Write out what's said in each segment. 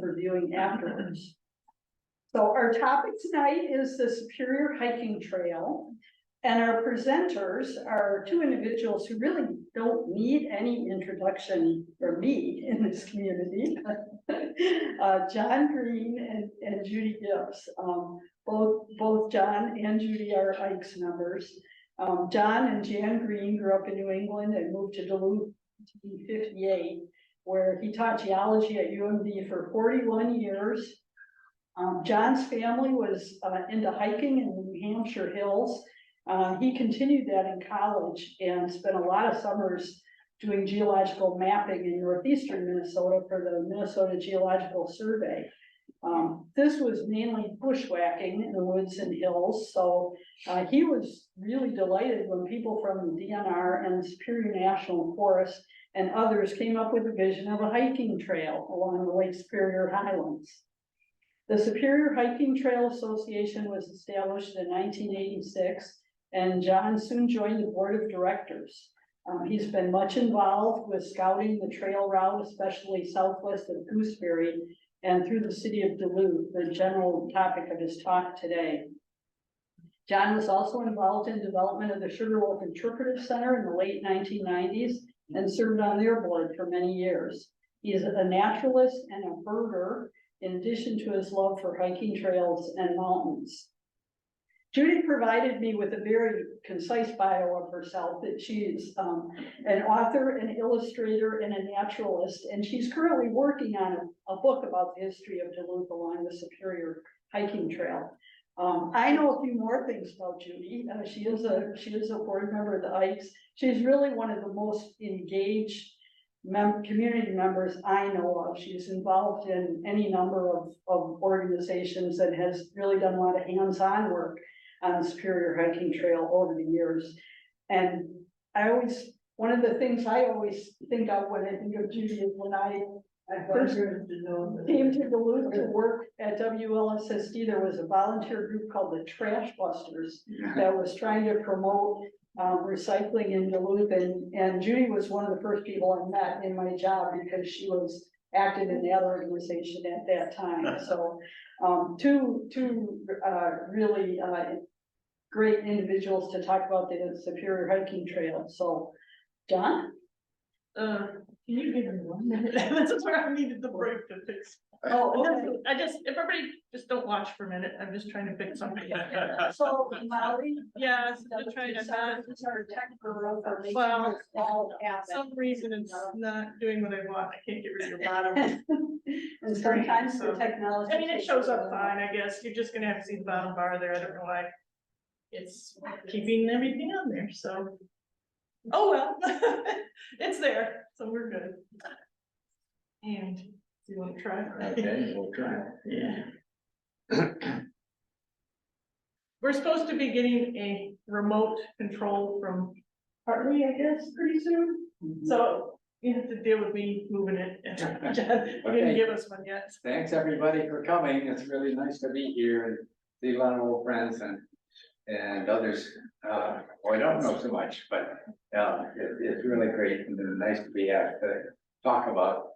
for viewing afterwards. So our topic tonight is the Superior Hiking Trail. And our presenters are two individuals who really don't need any introduction from me in this community. John Green and Judy Gibbs. Both John and Judy are Ike's members. John and Jan Green grew up in New England and moved to Duluth in 1958, where he taught geology at UMD for 41 years. John's family was into hiking in the New Hampshire hills. He continued that in college and spent a lot of summers doing geological mapping in northeastern Minnesota for the Minnesota Geological Survey. This was mainly bushwhacking in the woods and hills, so he was really delighted when people from the DNR and Superior National Forest and others came up with a vision of a hiking trail along the Lake Superior Highlands. The Superior Hiking Trail Association was established in 1986, and John soon joined the board of directors. He's been much involved with scouting the trail route, especially southwest of Gooseberry and through the city of Duluth, the general topic of his talk today. John was also involved in development of the Sugar Wolf Interpretive Center in the late 1990s and served on their board for many years. He is a naturalist and a birder, in addition to his love for hiking trails and mountains. Judy provided me with a very concise bio of herself, that she's an author, an illustrator, and a naturalist, and she's currently working on a book about the history of Duluth along the Superior Hiking Trail. I know a few more things about Judy. She is a board member of the Ikes. She's really one of the most engaged community members I know of. She's involved in any number of organizations and has really done a lot of hands-on work on the Superior Hiking Trail over the years. And one of the things I always think of when I think of Judy is when I first came to Duluth to work at WLSSD, there was a volunteer group called the Trash Busters that was trying to promote recycling in Duluth, and Judy was one of the first people I met in my job because she was active in that organization at that time. So two really great individuals to talk about the Superior Hiking Trail. So John? Can you give me 1 minute? That's where I needed the break to fix. Oh, okay. Everybody just don't watch for a minute. I'm just trying to fix something. So Molly? Yes, I'm trying to not. Well, some reason it's not doing what I want. I can't get rid of your bottom. And sometimes the technology. I mean, it shows up fine, I guess. You're just gonna have to see the bottom bar there. I don't know why. It's keeping everything on there, so. Oh, well, it's there, so we're good. And do you want to try? Okay, we'll try. Yeah. We're supposed to be getting a remote control from Hartley, I guess, pretty soon. So you have to deal with me moving it. John, you didn't give us one yet. Thanks, everybody, for coming. It's really nice to be here and see a lot of old friends and others. Well, I don't know so much, but it's really great and nice to be able to talk about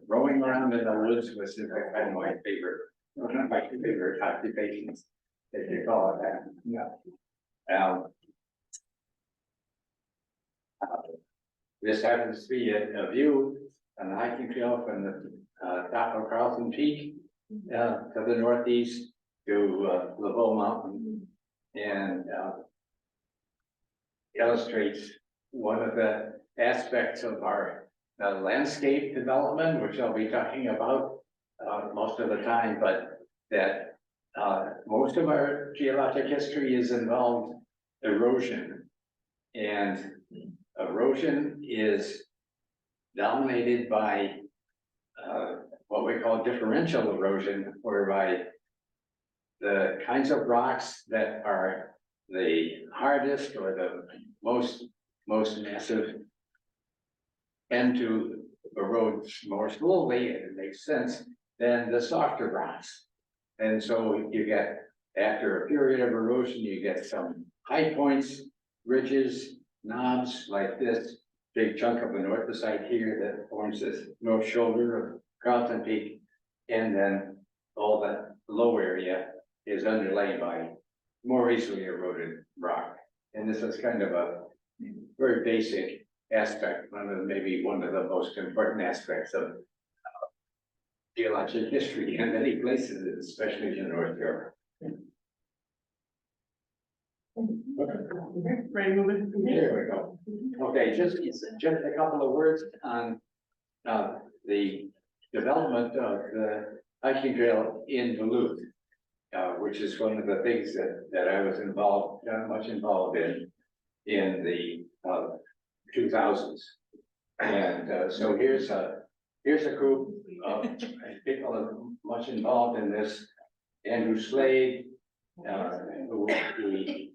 roaming around in the woods was kind of my favorite, one of my favorite occupations, if you call it that. Yeah. This happens to be a view on the hiking trail from the top of Carlson Peak to the northeast to Laveau Mountain, and illustrates one of the aspects of our landscape development, which I'll be talking about most of the time, but that most of our geologic history is involved erosion, and erosion is dominated by what we call differential erosion, whereby the kinds of rocks that are the hardest or the most massive tend to erode more slowly, and it makes sense, than the softer rocks. And so you get, after a period of erosion, you get some high points, ridges, knobs like this big chunk of anorthosite here that forms this north shoulder Carlton Peak, and then all the low area is underlain by more easily eroded rock. And this is kind of a very basic aspect, maybe one of the most important aspects of geologic history in many places, especially in North Europe. Ready, move it from here? There we go. Okay, just a couple of words on the development of the hiking trail in Duluth, which is one of the things that I was much involved in the 2000s. And so here's a group of people much involved in this. Andrew Slade, who we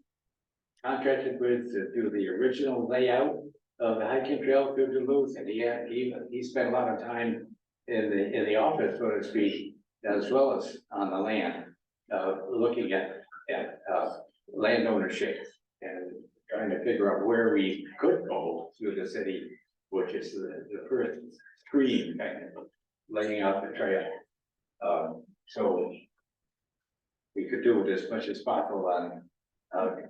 contracted with to do the original layout of the hiking trail through Duluth, and he spent a lot of time in the office, so to speak, as well as on the land, looking at land ownership and trying to figure out where we could go through the city, which is the first stream kind of laying out the trail. So we could do it as much as possible on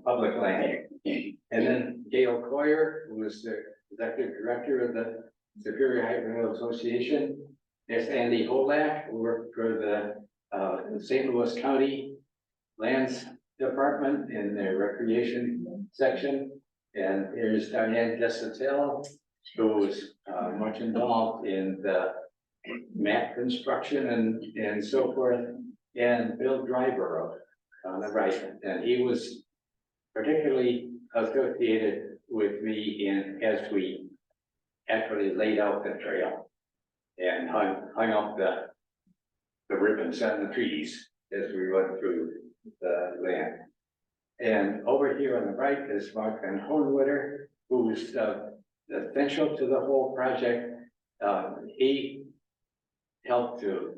public land. And then Gail Coyer, who was the executive director of the Superior Hiking Trail Association. There's Andy Holak, who worked for the St. Louis County Lands Department in their recreation section. And here's Diane Desatel, who was much involved in the map construction and so forth. And Bill Driver on the right, and he was particularly associated with me as we actually laid out the trail and hung up the ribbons on the trees as we went through the land. And over here on the right is Mark Van Hornwitter, who was essential to the whole project. He helped to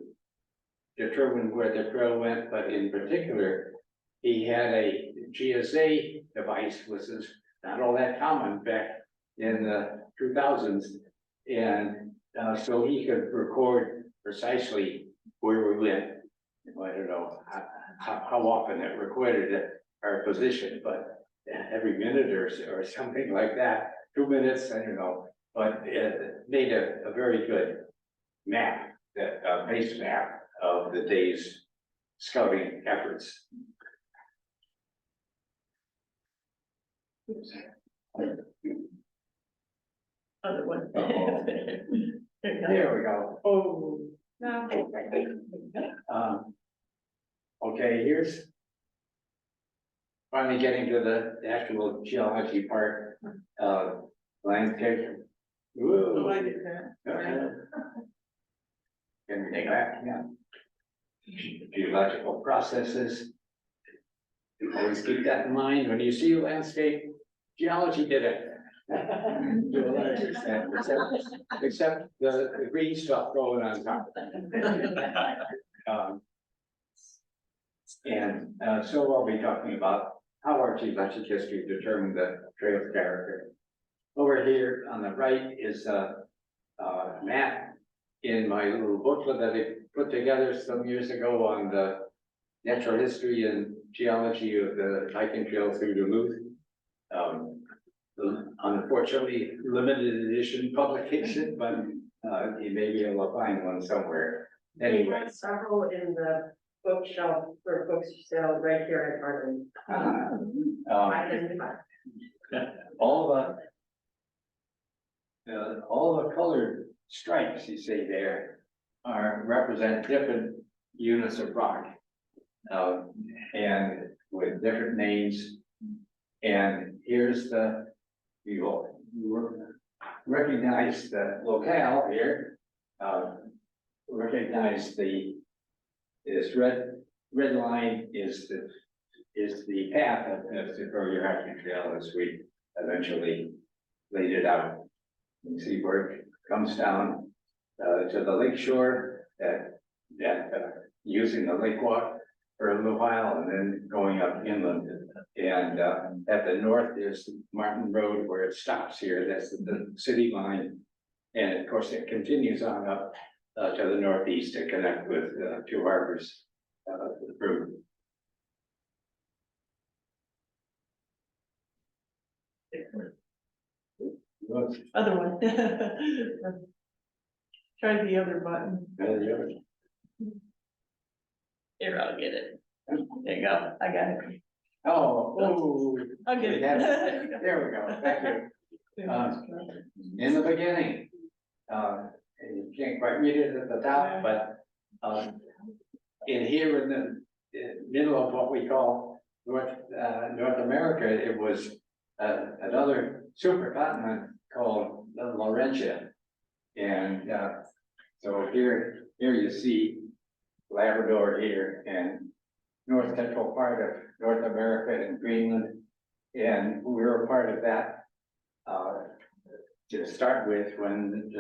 determine where the trail went, but in particular, he had a GSA device, which is not all that common back in the 2000s. And so he could record precisely where we went. I don't know how often it recorded our position, but every minute or something like that, 2 minutes, I don't know, but it made a very good map, that base map of the day's scouting efforts. Other one. Uh-oh. There we go. Oh. Okay, here's finally getting to the actual geology part, landscape. Whoa. Oh, I did that. Okay. Can we take that? Yeah. Geological processes. Always keep that in mind when you see landscape. Geology did it. To a large extent, except the green stuff going on top. So I'll be talking about how our geologic history determined the trail's character. Over here on the right is a map in my little booklet that I put together some years ago on the natural history and geology of the hiking trail through Duluth. Unfortunately, limited edition publication, but you may be able to find one somewhere. We have several in the bookshelf for books to sell right here at Arden. All the colored stripes you see there represent different units of rock, and with different names. And here's you will recognize the locale here. Recognize this red line is the path of the Superior Hiking Trail as we eventually laid it out. You see where it comes down to the lake shore, using the lake walk for a little while and then going up inland. And at the north is Martin Road where it stops here. That's the city line. And of course, it continues on up to the northeast to connect with two harbors. Through. Other one. Try the other button. Here, I'll get it. There you go, I got it. Oh, I'll get it. there we go, thank you. In the beginning, you can't quite read it at the top, but in here in the middle of what we call North America, it was another supercontinent called Laurentia. And so here you see Labrador here and north central part of North America and Greenland. And we were a part of that to start with when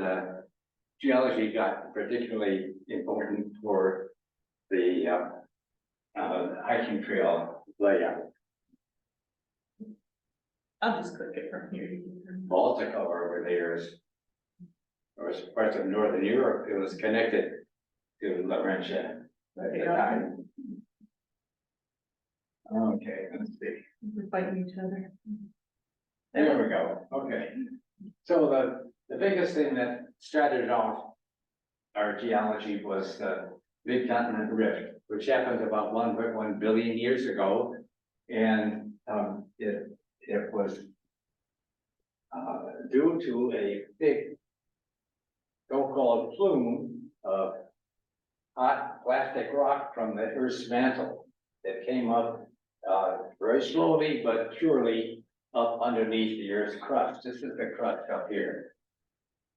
geology got particularly important for the hiking trail layout. I'll just click it from here. Baltica over there is, or as parts of Northern Europe, it was connected to Laurentia at the time. Okay, let's see. We're fighting each other. There we go. Okay. So the biggest thing that started off our geology was the mid-continent rift, which happened about 1.1 billion years ago. And it was due to a big so-called plume of hot plastic rock from the Earth's mantle that came up very slowly but surely up underneath the Earth's crust. This is the crust up here.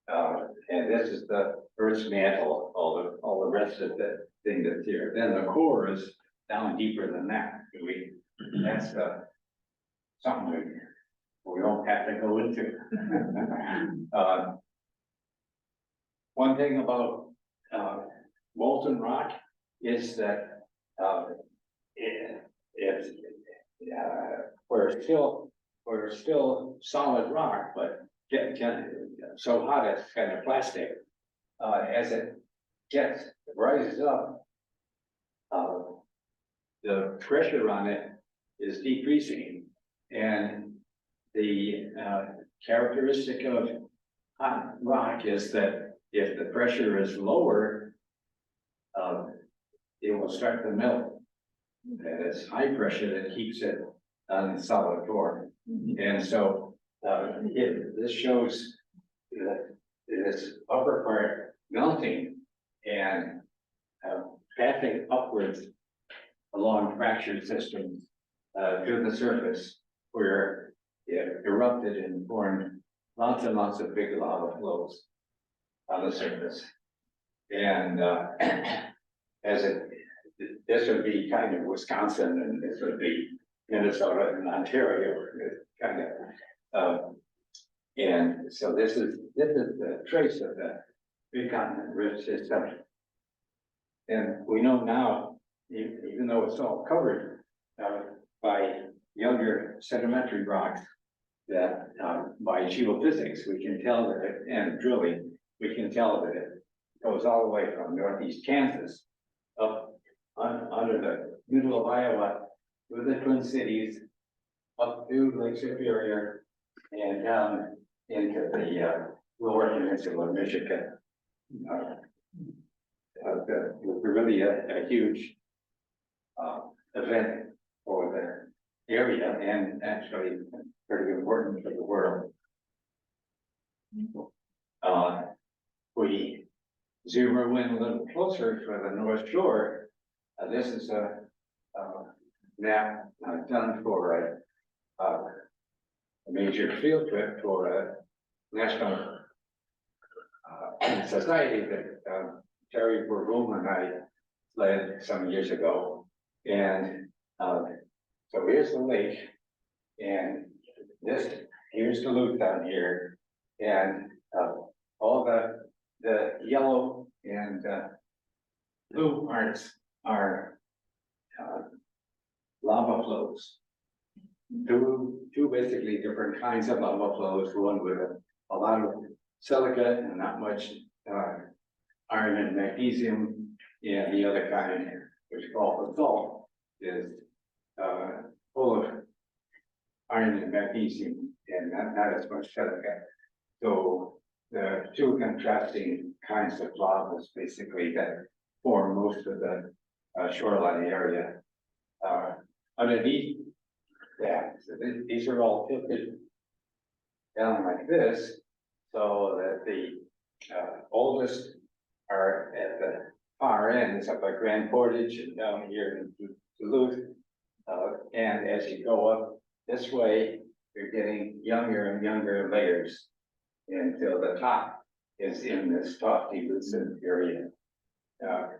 And this is the Earth's mantle, all the rest of the thing that's here. Then the core is down deeper than that. That's something we don't have to go into. One thing about Walton rock is that we're still solid rock, but so hot it's kind of plastic. As it rises up, the pressure on it is decreasing, and the characteristic of hot rock is that if the pressure is lower, it will start to melt. And it's high pressure that keeps it on solid form. And so this shows that this upper part melting and passing upwards along fractured systems to the surface, where it erupted and formed lots and lots of big lava flows on the surface. And this would be kind of Wisconsin, and this would be Minnesota and Ontario, kind of. And so this is the trace of the mid-continent rift system. And we know now, even though it's all covered by younger sedimentary rocks, that by geophysics, we can tell that and drilling, we can tell that it goes all the way from northeast Kansas up under the middle of Iowa, through the Twin Cities, up through Lake Superior, and down into the lower peninsula of Michigan. Really a huge event for the area, and actually pretty important for the world. We zoom in a little closer for the North Shore. This is a map done for a major field trip for a national society that Terry Bourgoum and I led some years ago. And so here's the lake, and here's Duluth down here, and all the yellow and blue parts are lava flows. Two basically different kinds of lava flows, one with a lot of silica and not much iron and magnesium, and the other kind, which is called basalt, is full of iron and magnesium, and not as much silica. So the two contrasting kinds of lavas basically that form most of the shoreline area. Underneath that, so these are all tilted down like this, so that the oldest are at the far ends up by Grand Portage and down here in Duluth. And as you go up this way, you're getting younger and younger layers until the top is in this tofty lucid area. The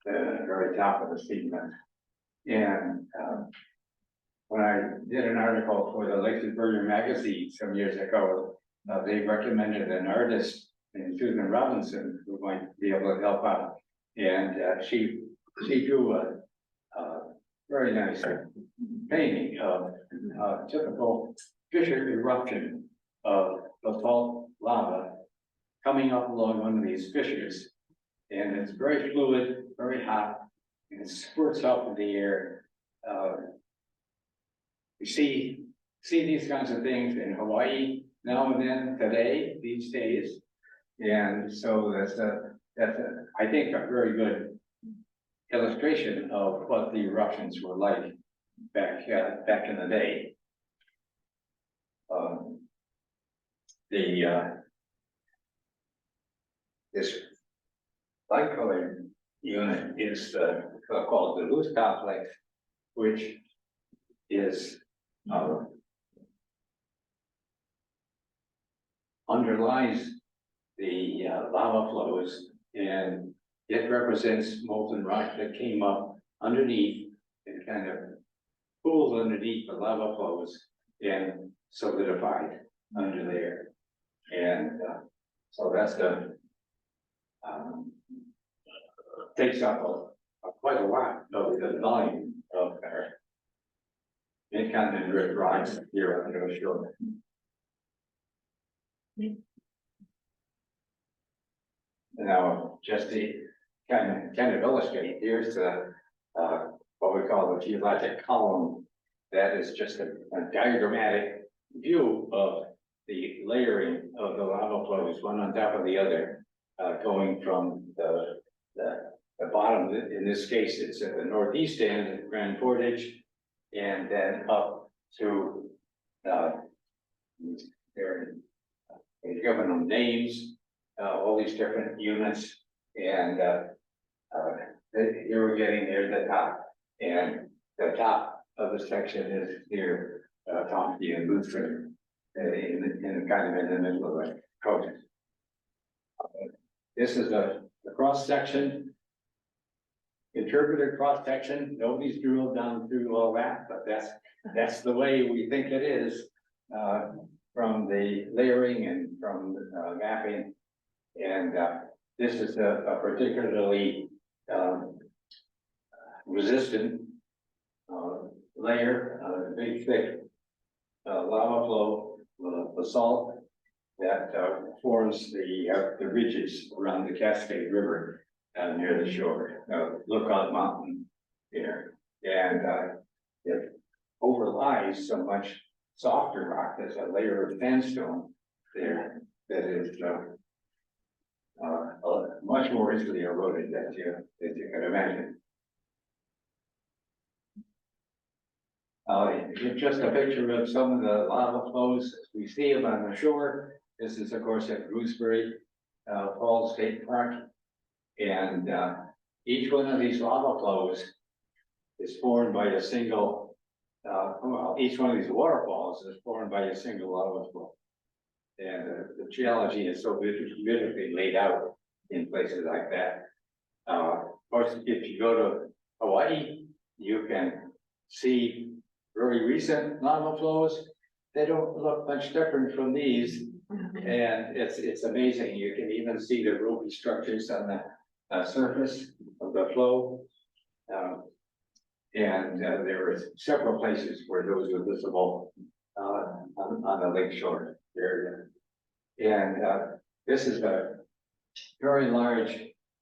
very top of the segment. And when I did an article for the Lake Superior magazine some years ago, they recommended an artist named Susan Robinson who might be able to help out. And she drew a very nice painting of typical fissure eruption of basalt lava coming up along one of these fissures. And it's very fluid, very hot, and it squirts up in the air. You see these kinds of things in Hawaii now and then, today, these days. And so that's I think a very good illustration of what the eruptions were like back in the day. This light colored unit is called the Duluth complex, which is underlies the lava flows, and it represents molten rock that came up underneath and kind of cooled underneath the lava flows and solidified under there. And so that's the takes up quite a lot of the volume of our mid-continent drift rocks here on the shore. Now, just to kind of illustrate, here's what we call the geologic column. That is just a diagrammatic view of the layering of the lava flows, one on top of the other, going from the bottom. In this case, it's at the northeast end at Grand Portage, and then up to they're given them names, all these different units, and here we're getting near the top, and the top of the section is near Tomsky and Lutheran, in kind of in the middle of the coast. This is the cross section, interpreted cross section. Nobody's drilled down through all that, but that's the way we think it is from the layering and from the mapping. And this is a particularly resistant layer, big thick lava flow basalt that forms the ridges around the Cascade River near the shore, Lookout Mountain here, and it overlies so much softer rock. There's a layer of sandstone there that is much more easily eroded than you can imagine. Here's just a picture of some of the lava flows we see them on the shore. This is, of course, at Gooseberry Falls State Park. And each one of these lava flows is formed by a single, well, each one of these waterfalls is formed by a single lava flow. And the geology is so beautifully laid out in places like that. Of course, if you go to Hawaii, you can see very recent lava flows. They don't look much different from these. And it's amazing. You can even see the ropey structures on the surface of the flow. And there were several places where those were visible on the lakeshore area. And this is a very large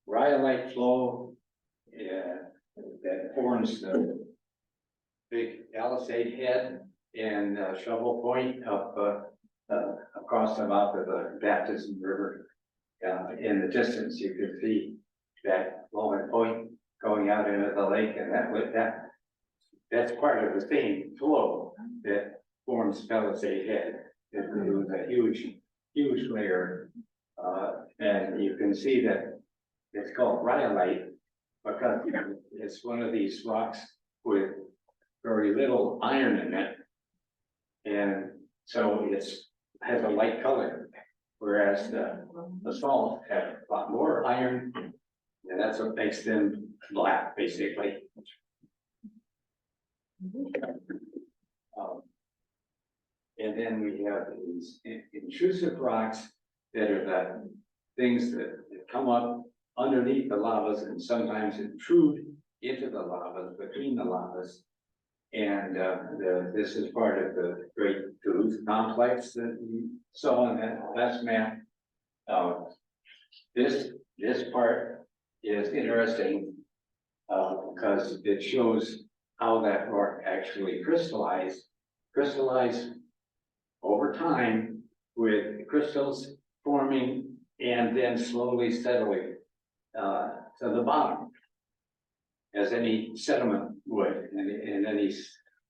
rhyolite flow, that forms the big Palisade head and Shovel Point up, across the mouth of the Baptism River. In the distance, you can see that flowing point going out into the lake, and that's part of the same flow that forms Palisade Head. It was a huge layer, and you can see that it's called rhyolite because it's one of these rocks with very little iron in it, and so has a light color, whereas the salt has a lot more iron, and that's what makes them black, basically. And then we have these intrusive rocks that are the things that come up underneath the lavas and sometimes intrude into the lavas, between the lavas. And this is part of the great Duluth complex that you saw in that last map. This part is interesting because it shows how that rock actually crystallized over time with crystals forming and then slowly settling to the bottom, as any sediment would in any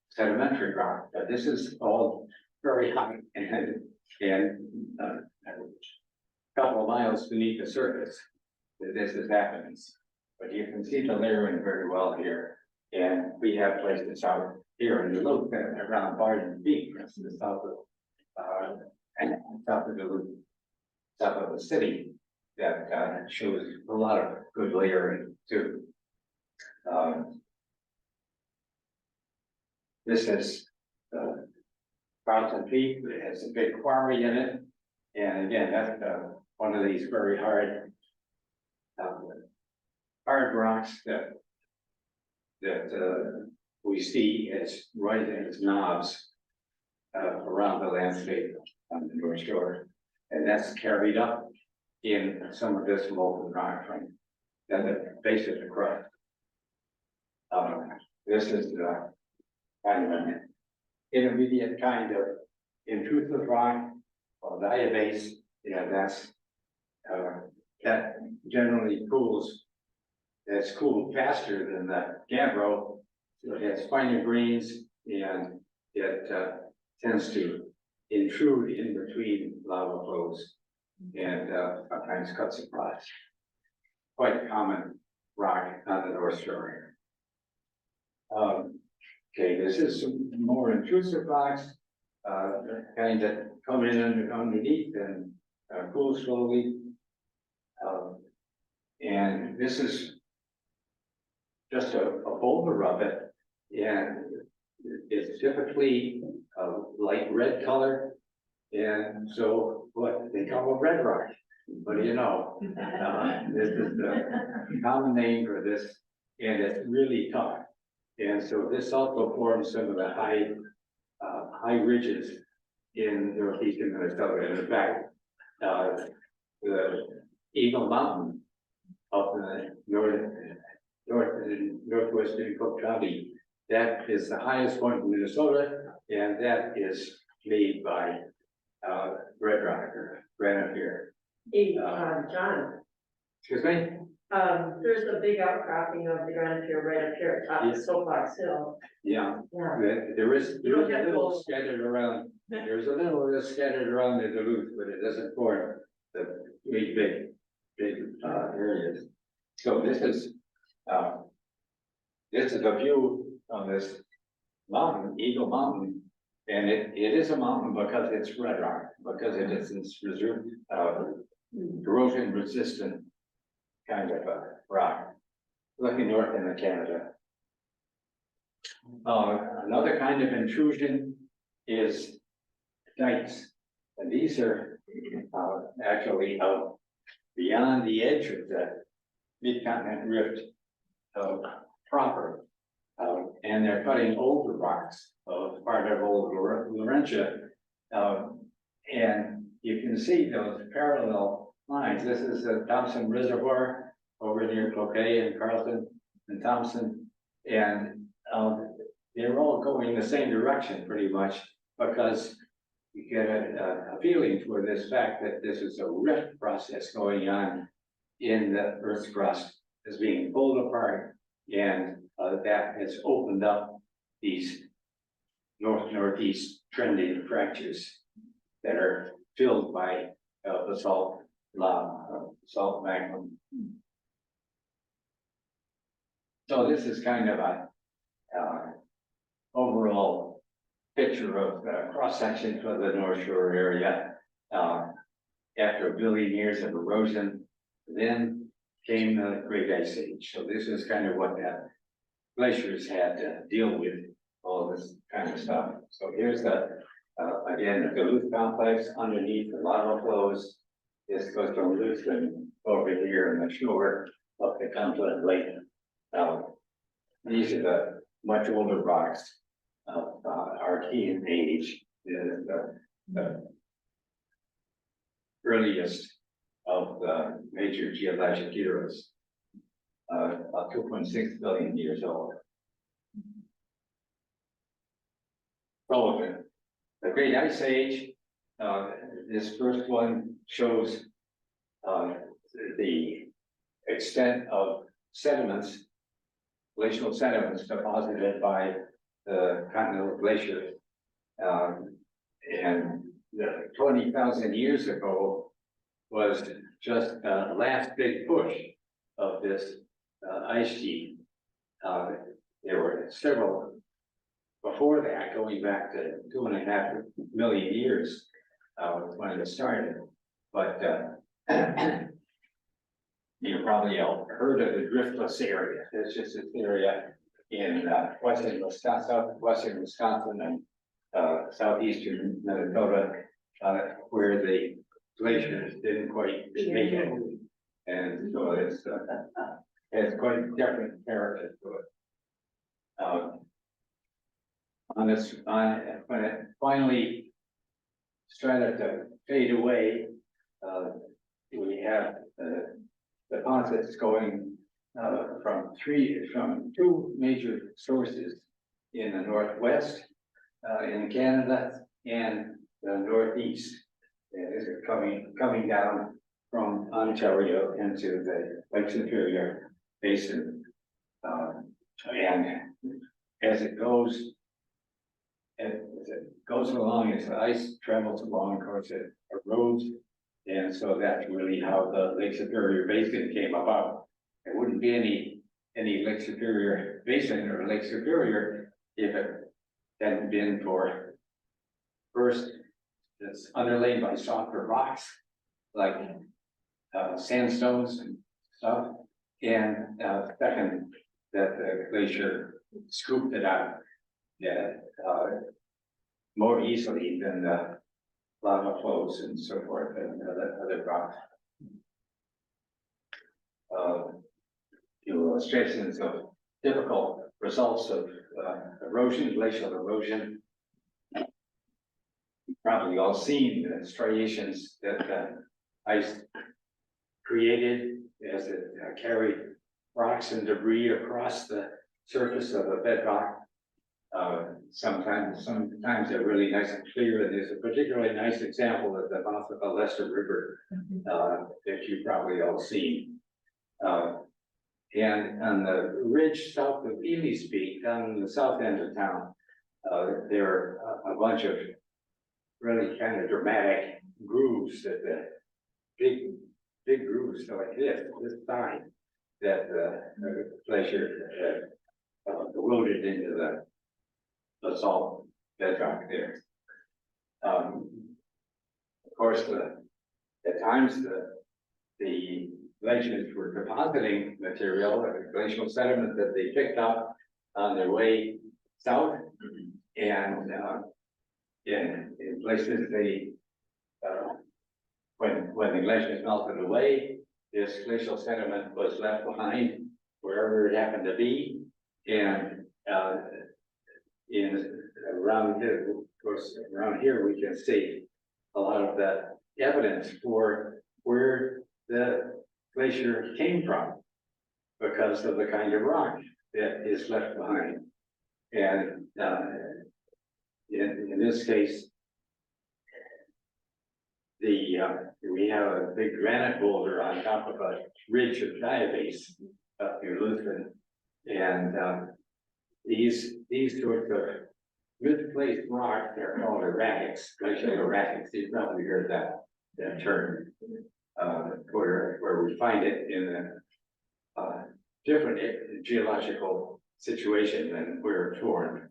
sedimentary rock. But this is all very high and a couple of miles beneath the surface that this is happening. But you can see the layering very well here. And we have places out here in Duluth around Barton Peak, that's the south of Duluth, south of the city, that shows a lot of good layering too. This is Walton Peak. It has a big quarry in it, and again, that's one of these very hard rocks that we see as right as knobs around the landscape on the North Shore, and that's carried up in some of this molten rock from the base of the crust. This is kind of an intermediate kind of intrusive rock or diabase. That's that generally cools. It's cooled faster than the gabbro, so it has finer grains and it tends to intrude in between lava flows and sometimes cuts across. Quite a common rock on the North Shore. Okay, this is some more intrusive rocks, kind that come in underneath and cool slowly. And this is just a boulder of it, and it's typically a light red color, and so what they call a red rock. What do you know? This is the common name for this, and it's really tough. And so this also forms some of the high ridges in northeastern Minnesota. And in fact, the Eagle Mountain up in the northwestern Cook County, that is the highest point in Minnesota, and that is made by red rock or granite here. Hey, John, Excuse me? there's a big outcropping of the granite here, right up here at top of Soapbox Hill. Yeah, Yeah. there is a little scattered around. There's a little that's scattered around the Duluth, but it doesn't form the big areas. So this is a view on this mountain, Eagle Mountain, and it is a mountain because it's red rock, because it is this erosion resistant kind of a rock. Looking north into Canada. Another kind of intrusion is dikes, and these are actually out beyond the edge of the mid-continent rift proper, and they're cutting over rocks of part of old Laurentia, and you can see those parallel lines. This is the Thompson Reservoir over near Cloquet and Carlton and Thompson. And, they're all going the same direction pretty much, because you get a feeling for this fact that this is a rift process going on in the Earth's crust, is being pulled apart, and that has opened up these north-northeast trending fractures that are filled by basalt lava, salt magma. So this is kind of a overall picture of the cross section for the North Shore area. After 1 billion years of erosion, then came the Great Ice Age. So this is kind of what that glaciers had to deal with, all this kind of stuff. So here's the again, the Duluth complex underneath the lava flows. This goes from Duluth and over here in the shore up the Confluent Lake. These are the much older rocks of Archean age, the earliest of the major geologic eras, about 2.6 billion years old. So the Great Ice Age, this first one shows the extent of sediments, glacial sediments deposited by the continental glacier. And 20,000 years ago was just the last big push of this ice sheet. There were several before that, going back to 2.5 million years when it started. But you probably all heard of the driftless area. It's just an area in western Wisconsin and southeastern Minnesota, where the glaciers didn't quite make it. And so it's has quite different character to it. When it finally started to fade away, we have deposits going from two major sources in the northwest, in Canada, and the northeast. Is coming down from Ontario into the Lake Superior Basin, and as it goes along, as the ice travels along, of course, it erodes, and so that's really how the Lake Superior Basin came about. There wouldn't be any Lake Superior Basin or Lake Superior if it hadn't been for, first, it's underlain by softer rocks like sandstones and stuff, and second, that the glacier scooped it out more easily than the lava flows and so forth and other rocks. Illustrations of typical results of erosion, glacial erosion. You've probably all seen the striations that ice created as it carried rocks and debris across the surface of a bedrock. Sometimes they're really nice and clear, and there's a particularly nice example at the mouth of the Lester River that you've probably all seen. And on the ridge south of Ely's Peak, down in the south end of town, there are a bunch of really kind of dramatic grooves that the big grooves like this side that the glacier eroded into the basalt bedrock there. Of course, at times the glaciers were depositing material, glacial sediment that they picked up on their way south, and in places they when the glaciers melted away, this glacial sediment was left behind wherever it happened to be, and around here, of course, around here we can see a lot of the evidence for where the glacier came from. because of the kind of rock that is left behind. And in this case, we have a big granite boulder on top of a ridge of diabase up near Duluth, and these sorts of misplaced rocks, they're called erratics, glacial erratics. You've probably heard that term, where we find it in a different geological situation than where it's formed.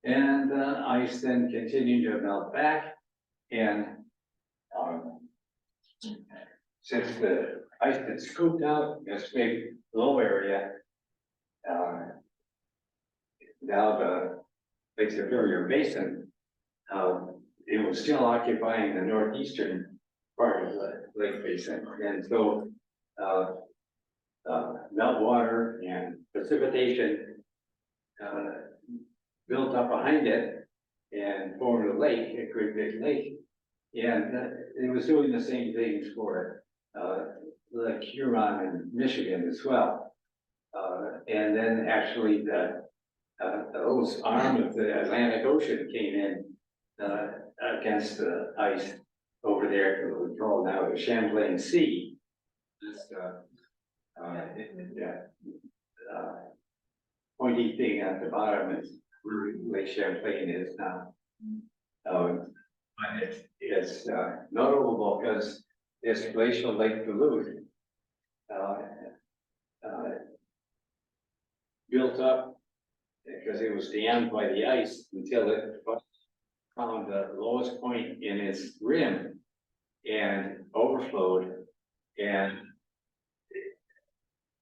And ice then continued to melt back, and since the ice had scooped out this big low area, now the Lake Superior Basin, it was still occupying the northeastern part of the lake basin, and so meltwater and precipitation built up behind it and formed a lake, a great big lake. And it was doing the same things for Lake Huron and Michigan as well. And then actually the whole arm of the Atlantic Ocean came in against the ice over there, what we call now the Champlain Sea. This pointy thing at the bottom is where Lake Champlain is now. But it's notable because this glacial Lake Duluth built up because it was dammed by the ice until it found the lowest point in its rim and overflowed. And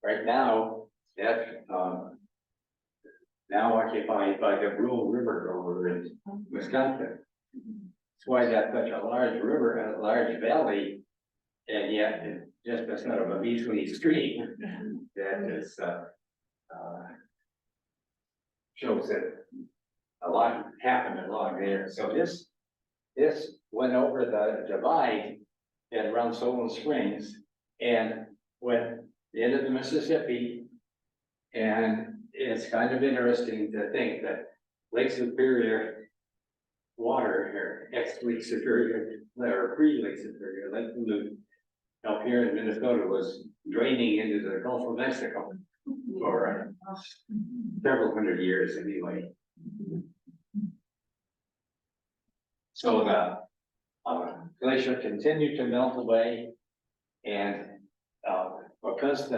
right now, that's now occupied by the Brule River over in Wisconsin. That's why that's such a large river, a large valley, and yet it's just a sort of a measly stream that is shows that a lot happened along there. So this went over the divide at around Solon Springs and went into the Mississippi. And it's kind of interesting to think that Lake Superior water, or ex-Lake Superior, or pre-Lake Superior, Lake Duluth, up here in Minnesota was draining into the Gulf of Mexico for several hundred years anyway. So the glacier continued to melt away, and because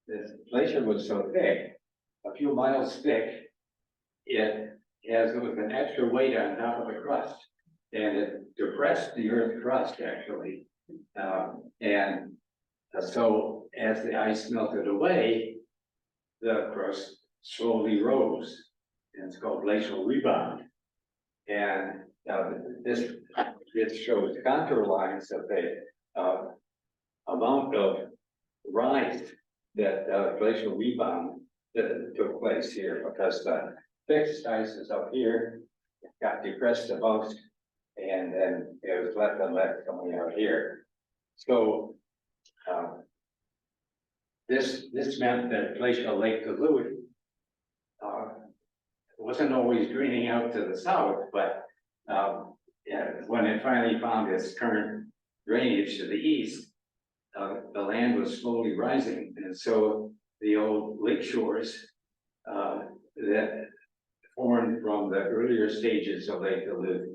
this glacier was so thick, a few miles thick, it was an extra weight on top of the crust, and it depressed the Earth's crust actually. And so as the ice melted away, the crust slowly rose, and it's called glacial rebound. And this shows contour lines of the amount of rise that glacial rebound that took place here, because the fixed ice is up here, it got depressed the most, and then it was left and left coming out here. So this meant that glacial Lake Duluth wasn't always draining out to the south, but when it finally found its current drainage to the east, the land was slowly rising, and so the old lake shores that formed from the earlier stages of Lake Duluth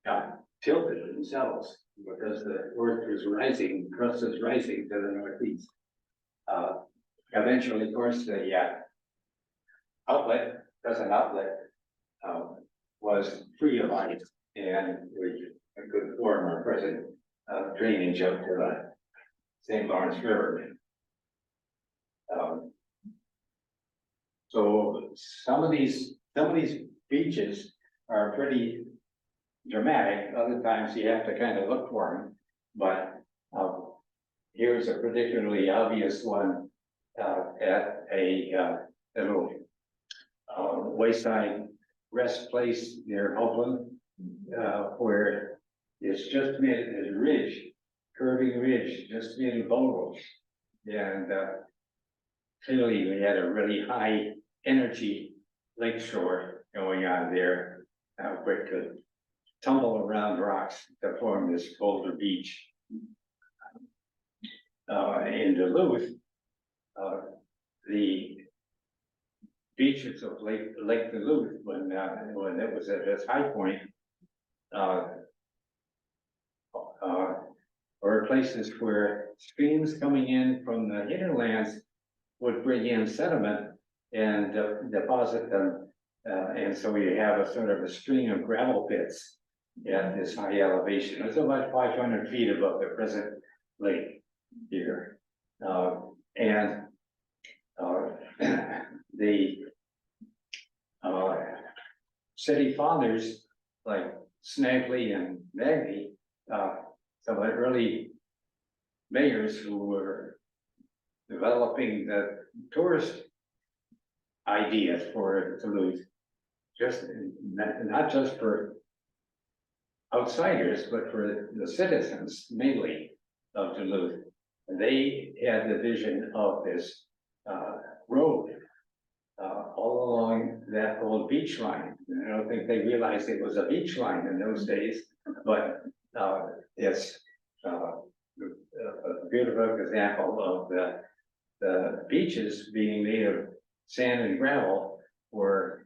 got tilted themselves because the earth was rising, the crust was rising to the northeast. Eventually, of course, the present outlet was free of ice, and we could form our present drainage up to the St. Lawrence River. So some of these beaches are pretty dramatic. Other times you have to kind of look for them. But here's a particularly obvious one at a little wayside rest place near Walton, where it's just made a ridge curving ridge, just near bottles. And clearly we had a really high energy lakeshore going on there, which could tumble around rocks to form this boulder beach. In Duluth, the beaches of Lake Duluth, when it was at its high point, or places where streams coming in from the hinterlands would bring in sediment and deposit them. And so you have a sort of a string of gravel pits at this high elevation. It's about 500 feet above the present lake here. And the city fathers like Snavely and Magny, some of the early mayors who were developing the tourist ideas for Duluth, just not just for outsiders, but for the citizens mainly of Duluth. They had the vision of this road all along that old beach line. I don't think they realized it was a beach line in those days, but it's a beautiful example of the beaches being made of sand and gravel were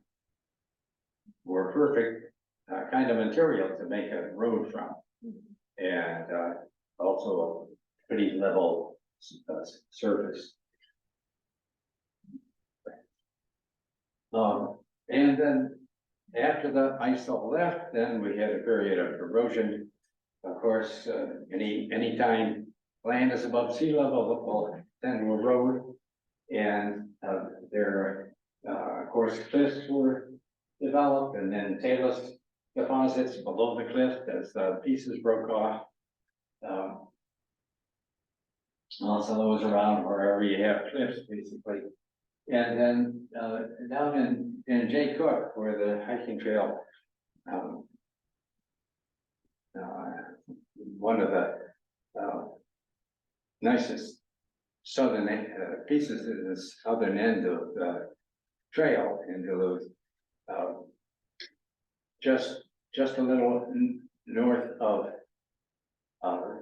perfect kind of material to make a road from, and also a pretty level surface. And then after the ice all left, then we had a period of erosion. Of course, anytime land is above sea level, well, then we'll erode. And there, of course, cliffs were developed, and then talus deposits below the cliff as the pieces broke off. Also those around wherever you have cliffs, basically. And then down in Jay Cook, where the hiking trail, one of the nicest southern pieces is the southern end of the trail in Duluth, just a little north of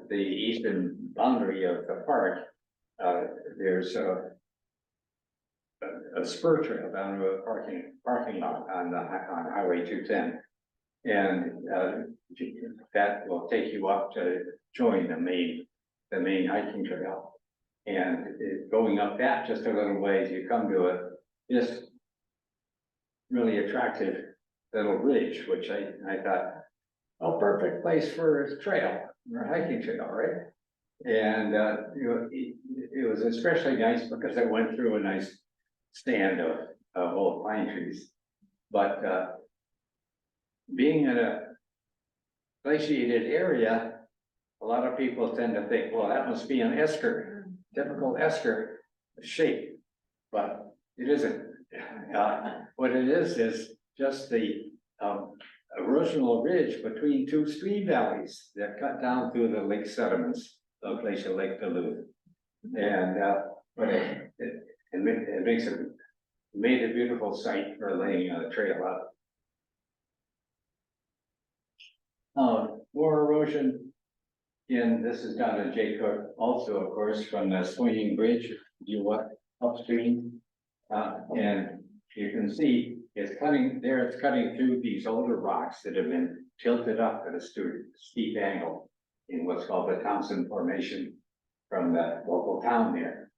the eastern boundary of the park. There's a spur trail down to a parking lot on Highway 210, and that will take you up to join the main hiking trail. And going up that just a little ways, you come to this really attractive little ridge, which I thought, a perfect place for a trail, or a hiking trail, right? And it was especially nice because I went through a nice stand of old pine trees. But being in a glaciated area, a lot of people tend to think, well, that must be an esker, typical esker shape, but it isn't. What it is just the erosional ridge between two stream valleys that cut down through the lake sediments of glacial Lake Duluth. And but it makes it made a beautiful site for laying a trail out. More erosion this is down in Jay Cook, also, of course, from the swinging bridge, you what upstream. And you can see it's cutting through these older rocks that have been tilted up at a steep angle in what's called the Thompson Formation from the local town there.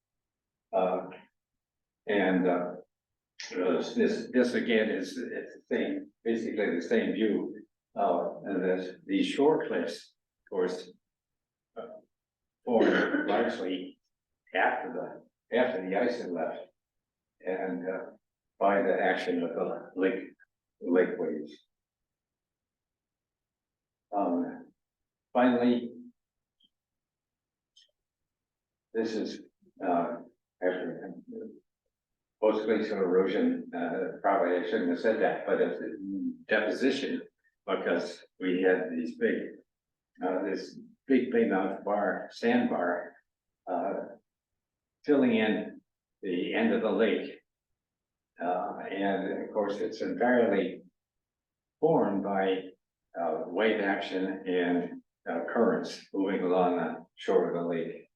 This again is it's the same, basically the same view. And these shore cliffs, of course, formed largely after the ice had left, and by the action of the lake waves. Finally, this is after post-glacial erosion. Probably I shouldn't have said that, but it's a deposition because we had these this big Plymouth bar, sandbar, filling in the end of the lake. And of course, it's entirely formed by wave action and currents moving along the shore of the lake.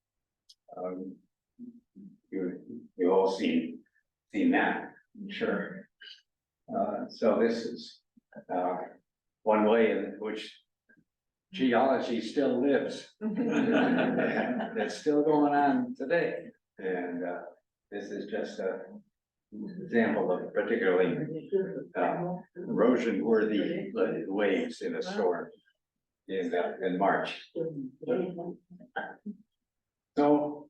You all seen that, I'm sure. So this is one way in which geology still lives. It's still going on today, and this is just a example of particularly erosion-worthy waves in a storm in March. So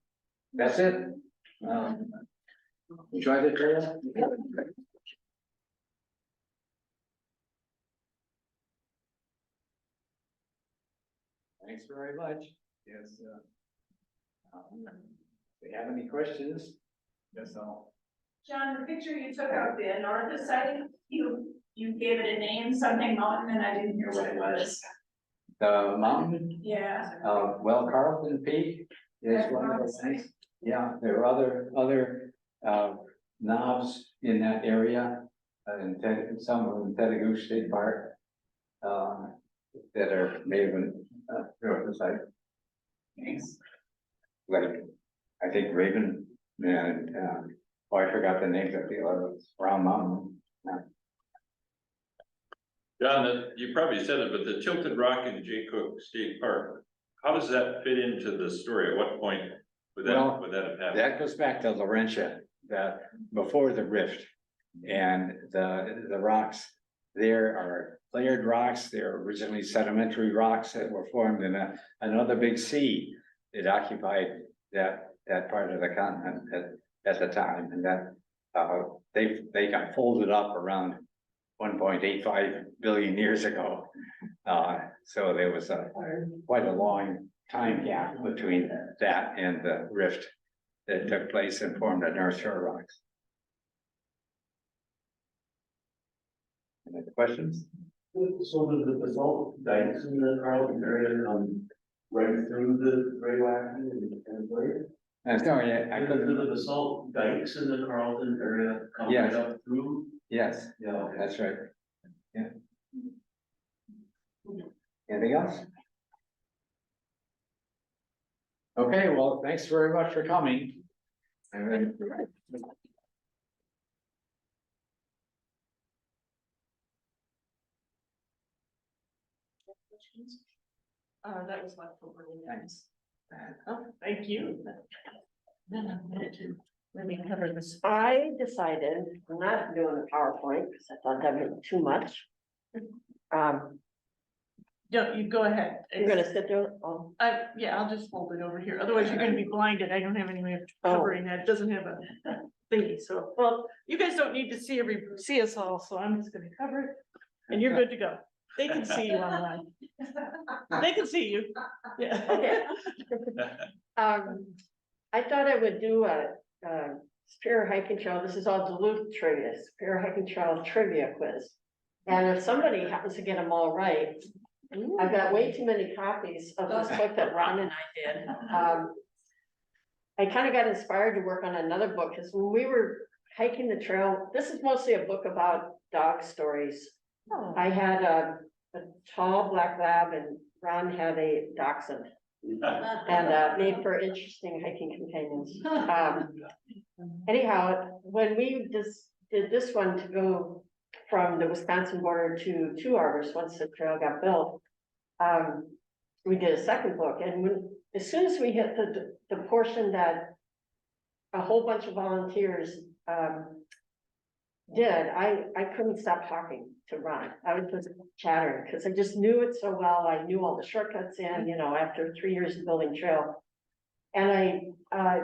that's it. Enjoy the trail. Thanks very much. Yes. If you have any questions, that's all. John, the picture you took of the Emeritus site, you gave it a name, something mountain, and I didn't hear what it was. The mountain, Yeah. well, Carlton Peak is one of those things. Yeah, there are other knobs in that area, and some of them Tedagoo State Park, that are maybe throughout the site. Thanks. Like, I think Raven and, oh, I forgot the names of the other, Round Mountain. John, you probably said it, but the Tilted Rock in Jaycook State Park, how does that fit into the story? At what point would that have happened? That goes back to Laurentia, that before the rift. And the rocks there are layered rocks. They're originally sedimentary rocks that were formed in another big sea. It occupied that part of the continent at the time, and that they got folded up around 1.85 billion years ago. So there was quite a long time gap between that and the rift that took place and formed the North Shore rocks. Any other questions? So the basalt dikes in the Carlton area right through the radioactive and layer? Sorry, I couldn't. The basalt dikes in the Carlton area come Yes. right up through? Yes, Yeah, okay. that's right. Yeah. Anything else? Okay, well, thanks very much for coming. That was left over. Thanks. Oh, thank you. Let me cover this. I decided I'm not doing a PowerPoint because I thought that would be too much. Don't you go ahead. You're gonna sit there, oh, Yeah, I'll just hold it over here. Otherwise, you're gonna be blinded. I don't have any way of Oh. covering that. It doesn't have a thingy, so. well, You guys don't need to see us all, so I'm just gonna cover it, and you're good to go. They can see you online. They can see you. Yeah. okay. I thought I would do a Superior Hiking Trail, this is all Duluth trivia, Superior Hiking Trail trivia quiz. And if somebody happens to get them all right, I've got way too many copies of this book that Ron and I did. I kind of got inspired to work on another book, because when we were hiking the trail, this is mostly a book about dog stories. I had a tall black lab and Ron had a dachshund. And made for interesting hiking companions. Anyhow, when we just did this one to go from the Wisconsin border to Two Harbors, once the trail got built, we did a second book, and as soon as we hit the portion that a whole bunch of volunteers did, I couldn't stop talking to Ron. I was just chattering because I just knew it so well. I knew all the shortcuts in, after 3 years of building trail. And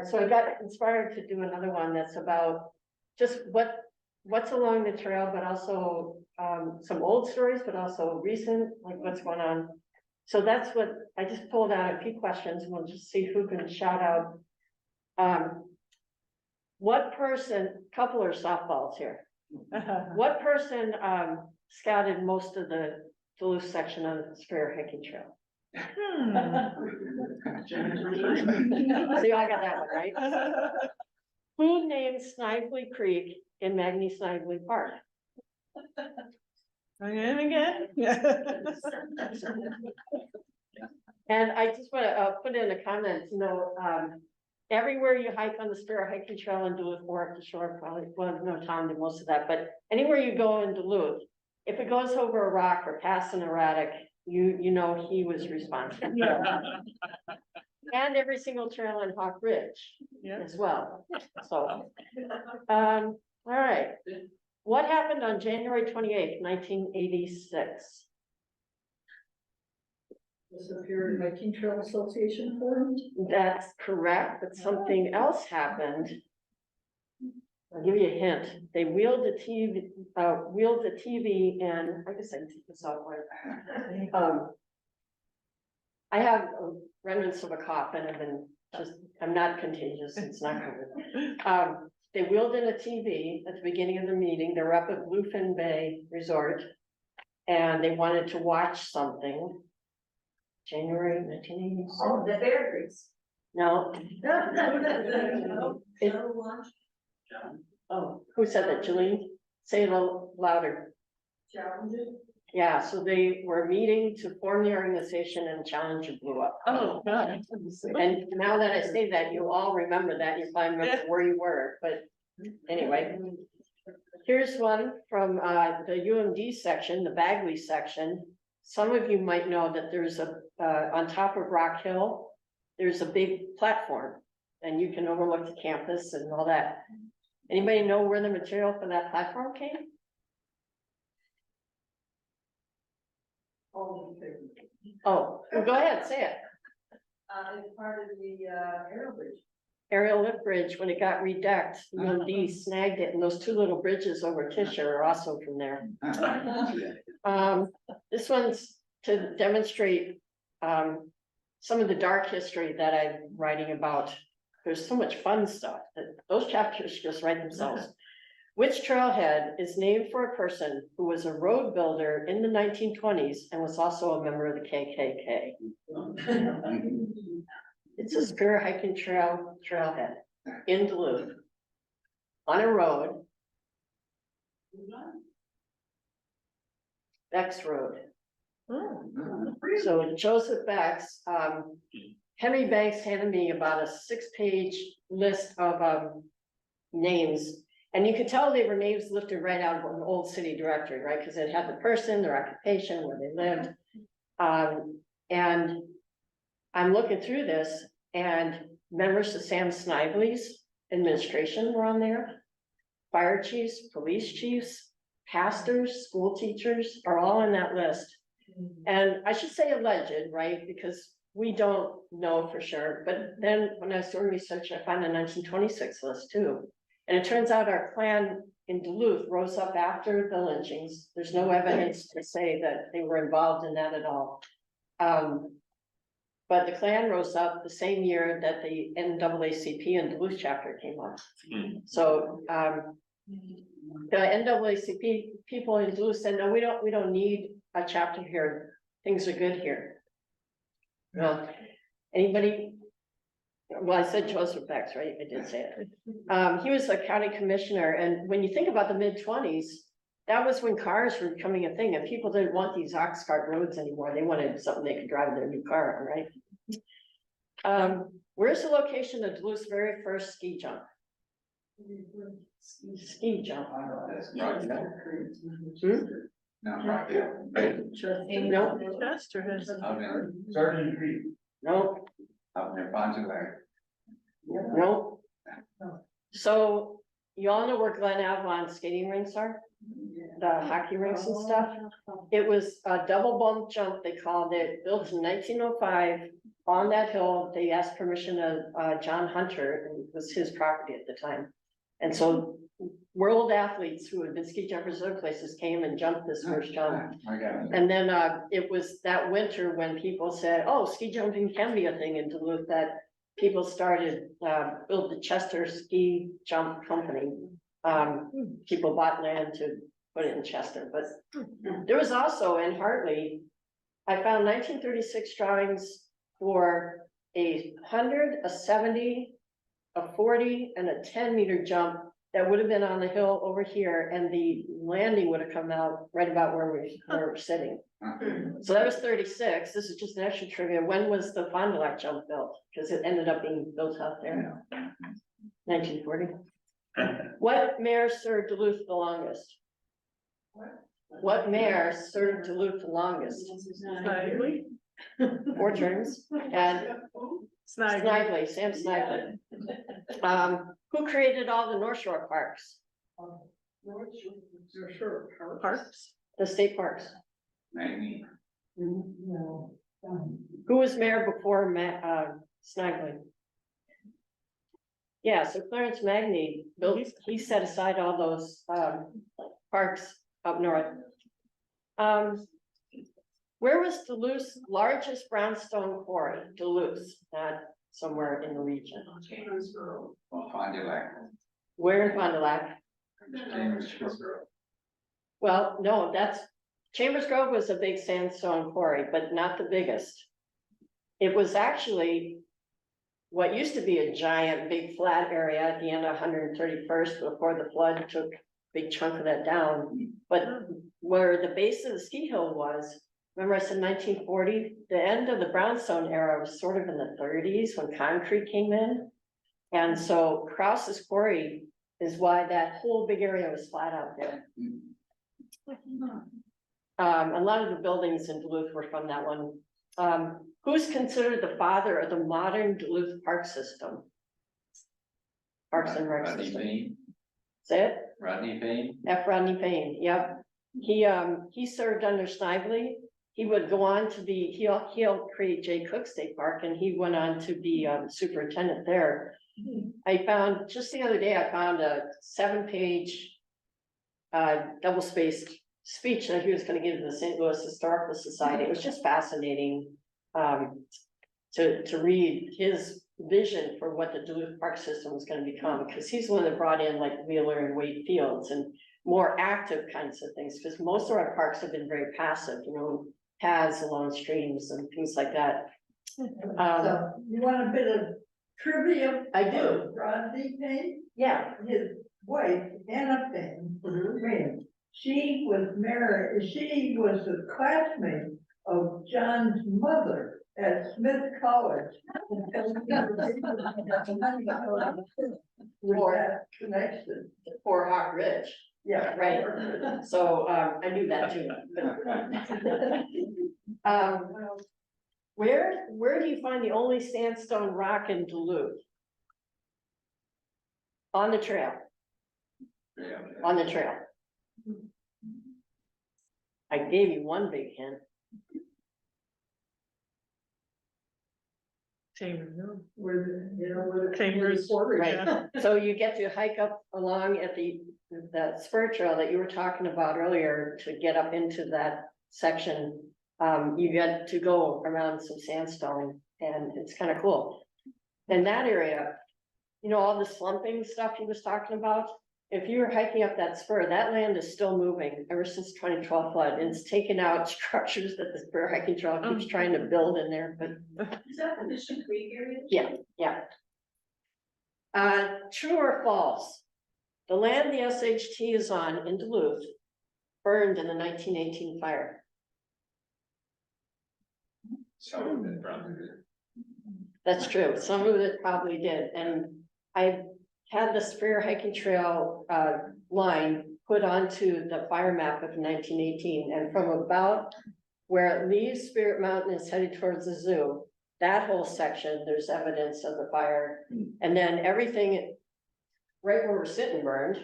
so I got inspired to do another one that's about just what's along the trail, but also some old stories, but also recent, like what's going on. So that's what I just pulled out a few questions, and we'll just see who can shout out. What person, couple are softballs here. What person scouted most of the Duluth section of the Superior Hiking Trail? See, I got that one, right? Who named Snively Creek in Magny Snively Park? Again? And I just want to put in a comment, everywhere you hike on the Spirit Hiking Trail in Duluth, or up the shore, probably, well, no Tom did most of that, but anywhere you go in Duluth, if it goes over a rock or past an erratic, you know he was responsible. And every single trail in Hawk Ridge Yeah. as well, so. All right, what happened on January 28th, 1986? The Superior Hiking Trail Association formed. That's correct, but something else happened. I'll give you a hint. They wheeled the TV and I guess I can take this off. I have remnants of a cough and I'm not contagious, it's not COVID. They wheeled in a TV at the beginning of the meeting. They were up at Bluefin Bay Resort and they wanted to watch something. January 1986. Oh, the berries. No. It- Oh, who said that, Julie? Say it a little louder. Yeah, so they were meeting to form the organization and Challenger blew up. Oh, God. And now that I say that, you all remember that, you probably remember where you were, but anyway. Here's one from the UMD section, the Bagley section. Some of you might know that there's on top of Rock Hill, there's a big platform and you can overlook the campus and all that. Anybody know where the material for that platform came? Oh, well, go ahead, say it. It's part of the aerial bridge. Aerial lift bridge, when it got redecked, UMD snagged it, and those two little bridges over Tisha are also from there. This one's to demonstrate some of the dark history that I'm writing about. There's so much fun stuff that those chapters just write themselves. Which trailhead is named for a person who was a road builder in the 1920s and was also a member of the KKK? It's a Spirit Hiking Trail trailhead in Duluth on a road. Beck's Road. So Joseph Beck's, Henry Banks handed me about a 6-page list of names. And you could tell they were names lifted right out of an old city directory, right? Because it had the person, their occupation, where they lived. And I'm looking through this and members of Sam Snively's administration were on there. Fire chiefs, police chiefs, pastors, school teachers are all on that list. And I should say alleged, right? Because we don't know for sure. But then when I was doing research, I found a 1926 list too. And it turns out our clan in Duluth rose up after the lynchings. There's no evidence to say that they were involved in that at all. But the clan rose up the same year that the NAACP and Duluth chapter came up. So the NAACP people in Duluth said, no, we don't need a chapter here. Things are good here. Well, anybody? Well, I said Joseph Beck's, right? I did say it. He was a county commissioner, and when you think about the mid-20s, that was when cars were becoming a thing, and people didn't want these ox cart roads anymore. They wanted something they could drive their new car on, right? Where's the location of Duluth's very first ski jump? Ski jump. No. Chester has. Sergeant Creek. No. Out near Ponzovac. No. So you all know where Glen Avalon skating rinks are? The hockey rinks and stuff. It was a double bump jump, they called it, built in 1905. On that hill, they asked permission of John Hunter, and it was his property at the time. And so world athletes who had been ski jumpers other places came and jumped this first jump. And then it was that winter when people said, oh, ski jumping can be a thing in Duluth, that people started build the Chester Ski Jump Company. People bought land to put it in Chester, but there was also in Hartley I found 1936 drawings for 100, 70, 40, and a 10-meter jump that would have been on the hill over here, and the landing would have come out right about where we're sitting. So that was 36. This is just an extra trivia. When was the Fond du Lac jump built? Because it ended up being built out there. 1940. What mayor served Duluth the longest? What mayor served Duluth the longest? Snively. 4 terms. And Snively. Snively, Sam Snively. Who created all the North Shore parks? Parks. The state parks. Maggie. Who was mayor before Snively? Yeah, so Clarence Magny built, he set aside all those parks up north. Where was Duluth's largest brownstone quarry? Duluth, not somewhere in the region. Well, Fond du Lac. Where in Fond du Lac? Well, no, that's, Chambers Grove was a big sandstone quarry, but not the biggest. It was actually what used to be a giant, big flat area at the end of 131st before the flood took a big chunk of that down. But where the base of the ski hill was, remember I said 1940, the end of the brownstone era was sort of in the 30s when concrete came in. And so Krause's quarry is why that whole big area was flat out there. A lot of the buildings in Duluth were from that one. Who's considered the father of the modern Duluth park system? Parks and Rec Rodney system. Payne. Say it? Rodney Payne. F. Rodney Payne, yep. He served under Snively. He would go on to be, he helped create Jay Cook State Park, and he went on to be superintendent there. I found, just the other day, I found a 7-page double-spaced speech that he was gonna give to the St. Louis Historical Society. It was just fascinating to read his vision for what the Duluth park system was gonna become, because he's the one that brought in like Wheeler and Wade Fields and more active kinds of things, because most of our parks have been very passive, you know, paths along streams and things like that. So you want a bit of trivia? I do. Rodney Payne, Yeah. his wife, Anna Payne, Payne, she was married, she was a classmate of John's mother at Smith College. With that connection. For Hawk Ridge. Yeah. Right. So, I knew that too. Where do you find the only sandstone rock in Duluth? On the trail, on the trail. I gave you one big hint. Chambers. Where the Chambers. Right, Yeah. so you get to hike up along at that spur trail that you were talking about earlier to get up into that section. You get to go around some sandstone and it's kind of cool. In that area, you know, all the slumping stuff he was talking about, if you were hiking up that spur, that land is still moving ever since 2012 flood, and it's taken out structures that the spur hiking trail keeps trying to build in there, but Is that the Mission Creek area? yeah. True or false? The land the SHT is on in Duluth burned in the 1918 fire. So that probably did. That's true. Some of it probably did. And I had the Spear Hiking Trail line put onto the fire map of 1918. And from about where it leaves Spirit Mountain is headed towards the zoo, that whole section, there's evidence of the fire. And then everything right where we're sitting burned,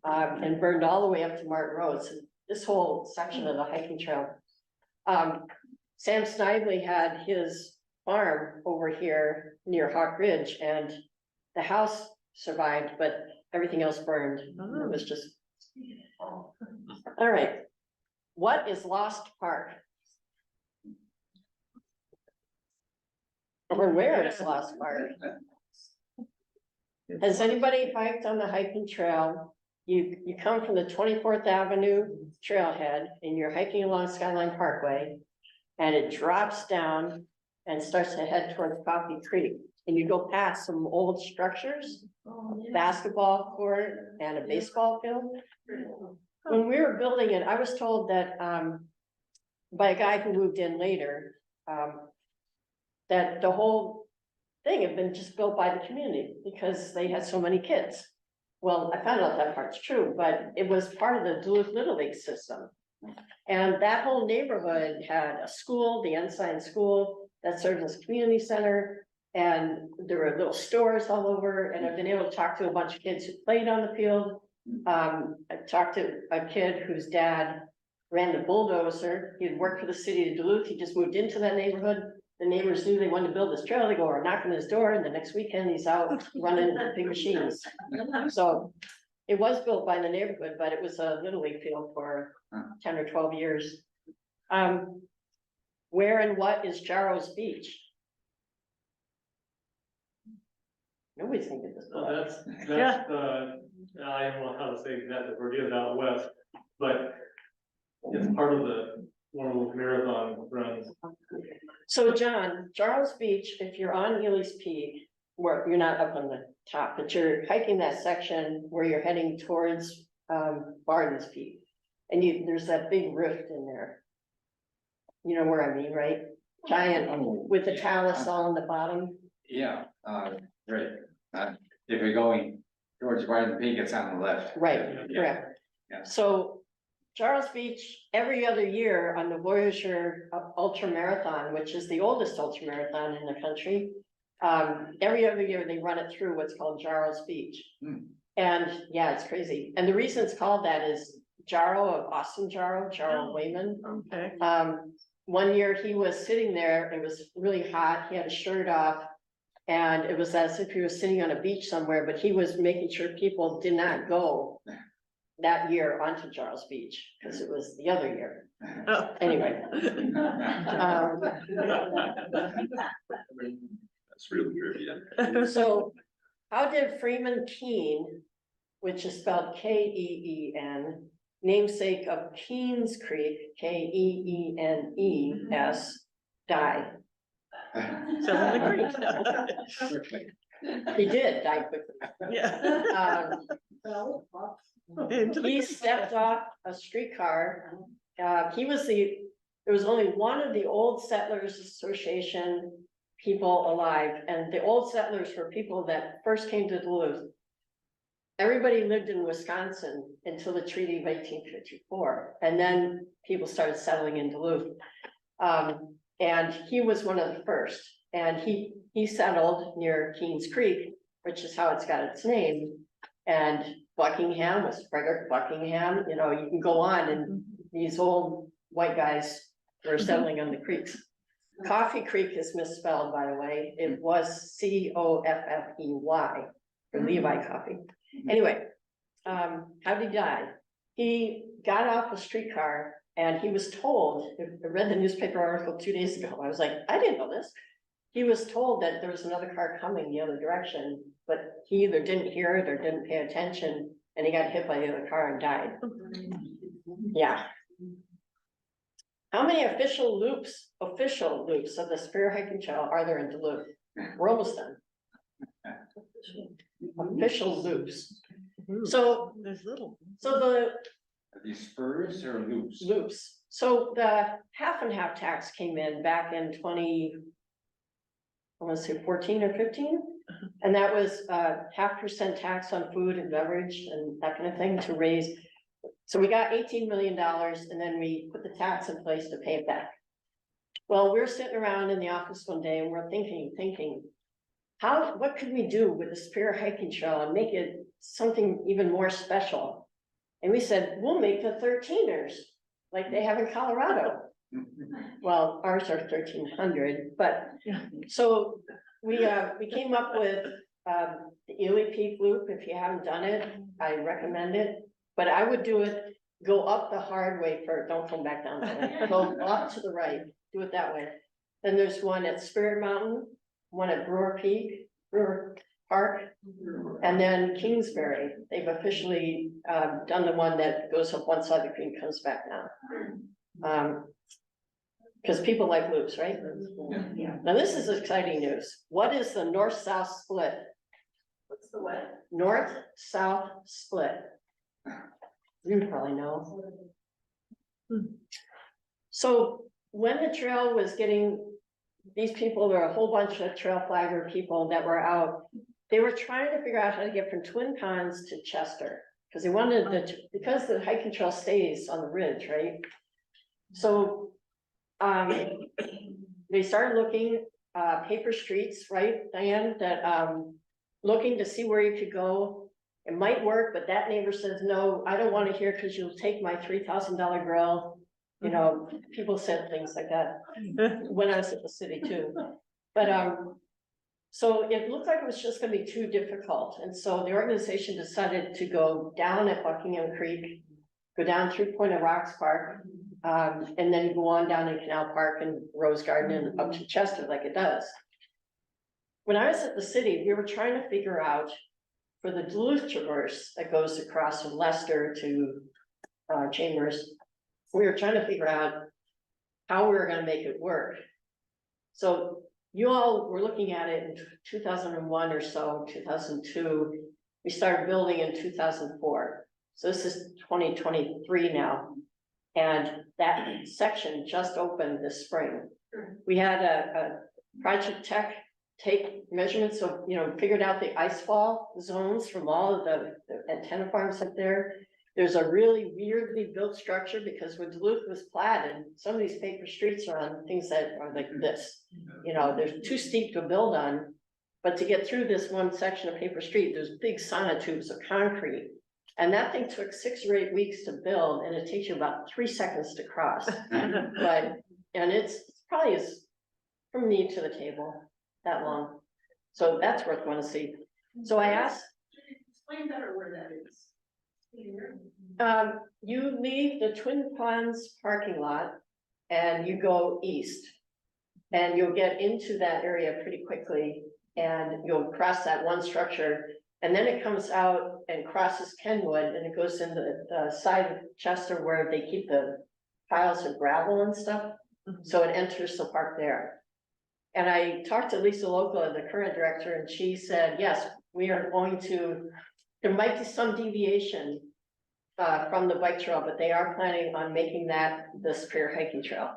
and burned all the way up to Martin Road. So this whole section of the hiking trail. Sam Snively had his farm over here near Hawk Ridge, and the house survived, but everything else burned. It was just. All right. What is Lost Park? Or where is Lost Park? Has anybody hiked on the hiking trail? You come from the 24th Avenue trailhead and you're hiking along Skyline Parkway. and it drops down and starts to head towards Coffee Creek. And you go past some old structures, basketball court and a baseball field. When we were building it, I was told that, by a guy who moved in later, that the whole thing had been just built by the community because they had so many kids. Well, I found out that part's true, but it was part of the Duluth Little League system. And that whole neighborhood had a school, the Ensign School, that served as a community center. And there were little stores all over, and I've been able to talk to a bunch of kids who played on the field. I talked to a kid whose dad ran the bulldozer. He had worked for the city of Duluth. He just moved into that neighborhood. The neighbors knew they wanted to build this trail. They go or knock on his door, and the next weekend he's out running big machines. So it was built by the neighborhood, but it was a little league field for 10 or 12 years. Where and what is Jarrow's Beach? Nobody's gonna get this. So that's I don't know how to say exactly, we're getting out west, but it's part of one of those marathon runs. So John, Jarrow's Beach, if you're on Ely's Peak, where you're not up on the top, but you're hiking that section where you're heading towards Barden's Peak. And there's that big rift in there. You know where I mean, right? Giant with the talus all on the bottom. Yeah, right. If you're going towards Barden Peak, it's on the left. Right, Yeah. correct. Yeah. So Jarrow's Beach, every other year on the Voyager Ultra Marathon, which is the oldest ultra marathon in the country. Every other year they run it through what's called Jarrow's Beach. And yeah, it's crazy. And the reason it's called that is Jarrow of Austin Jarrow Wayman. Okay. One year he was sitting there, it was really hot, he had a shirt off. And it was as if he was sitting on a beach somewhere, but he was making sure people did not go that year onto Jarrow's Beach, because it was the other year. Oh. Anyway. That's really trivia. So how did Freeman Keene, which is spelled K-E-E-N, namesake of Keenes Creek, K-E-E-N-E-S, die? Selling the creek. He did die quickly. Yeah. Into the He creek. stepped off a streetcar. There was only one of the Old Settlers Association people alive, and the Old Settlers were people that first came to Duluth. Everybody lived in Wisconsin until the Treaty of 1854, and then people started settling in Duluth. And he was one of the first, and he settled near Keenes Creek, which is how it's got its name. And Buckingham was Frederick Buckingham, you know, you can go on, and these old white guys were settling on the creeks. Coffee Creek is misspelled, by the way. It was C-O-F-F-E-Y for Levi Coffee. Anyway, how did he die? He got off a streetcar and he was told, I read the newspaper article 2 days ago. I was like, I didn't know this. He was told that there was another car coming the other direction, but he either didn't hear it or didn't pay attention, and he got hit by the other car and died. Yeah. How many official loops of the Spear Hiking Trail are there in Duluth? We're almost done. Official loops. So, There's little. Are these spurs or loops? loops. So the half and half tax came in back in 14 or 15. And that was 0.5% tax on food and beverage and that kind of thing to raise. So we got $18 million and then we put the tax in place to pay it back. Well, we're sitting around in the office one day and we're thinking, what could we do with the Spear Hiking Trail and make it something even more special? And we said, we'll make the 13ers like they have in Colorado. Well, ours are 1300, but so we came up with the Ely Peak Loop. If you haven't done it, I recommend it, but I would do it, go up the hard way first, don't come back down, go up to the right, do it that way. Then there's one at Spirit Mountain, one at Brewer Park, and then Kingsbury. They've officially done the one that goes up one side of the creek and comes back now. Because people like loops, right? Yeah. Now, this is exciting news. What is the north-south split? What's the what? North-south split. You probably know. So when the trail was getting, these people, there were a whole bunch of trail flagger people that were out. They were trying to figure out how to get from Twin Ponds to Chester. Because they wanted because the hiking trail stays on the ridge, right? So they started looking, paper streets, right, Diane, that, looking to see where you could go. It might work, but that neighbor says, no, I don't want to hear because you'll take my $3,000 grill. You know, people said things like that when I was at the city too. But, so it looked like it was just gonna be too difficult. And so the organization decided to go down at Buckingham Creek, go down through Point of Rocks Park, and then go on down in Canal Park and Rose Garden and up to Chester like it does. When I was at the city, we were trying to figure out for the Duluth Traverse that goes across from Leicester to Chambers, we were trying to figure out how we were gonna make it work. So you all were looking at it in 2001 or so, 2002. We started building in 2004. So this is 2023 now. And that section just opened this spring. We had a project tech take measurements of, you know, figured out the ice fall zones from all of the antenna farms up there. There's a really weirdly built structure because when Duluth was platted, some of these paper streets are on things that are like this. You know, they're too steep to build on, but to get through this one section of paper street, there's big sonotubes of concrete. And that thing took 6 or 8 weeks to build, and it takes you about 3 seconds to cross. And it's probably is from me to the table that long. So that's worth one to see. So I asked. Explain better where that is. You leave the Twin Ponds parking lot and you go east. And you'll get into that area pretty quickly and you'll cross that one structure. And then it comes out and crosses Kenwood and it goes in the side of Chester where they keep the piles of gravel and stuff. So it enters the park there. And I talked to Lisa Local, the current director, and she said, yes, we are going to, there might be some deviation from the bike trail, but they are planning on making that the Superior Hiking Trail.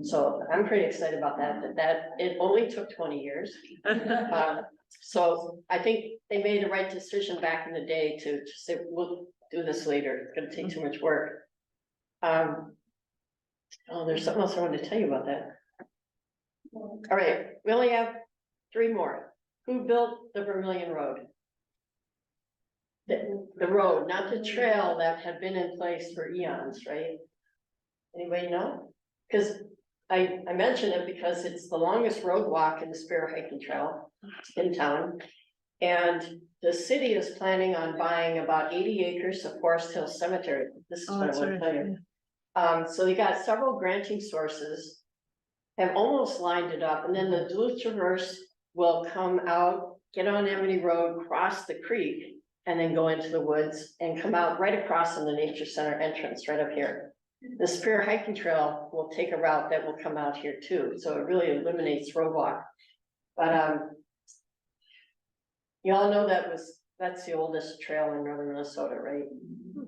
So I'm pretty excited about that it only took 20 years. So I think they made the right decision back in the day to say, we'll do this later. It's gonna take too much work. Oh, there's something else I wanted to tell you about that. All right, we only have 3 more. Who built the Vermilion Road? The road, not the trail that had been in place for eons, right? Anybody know? Because I mention it because it's the longest road walk in the Superior Hiking Trail in town. And the city is planning on buying about 80 acres of Forest Hill Cemetery. This is what I want to tell you. So they got several granting sources, have almost lined it up, and then the Duluth Traverse will come out, get on Amity Road, cross the creek, and then go into the woods and come out right across in the Nature Center entrance right up here. The Superior Hiking Trail will take a route that will come out here too, so it really eliminates road walk. But you all know that's the oldest trail in northern Minnesota, right?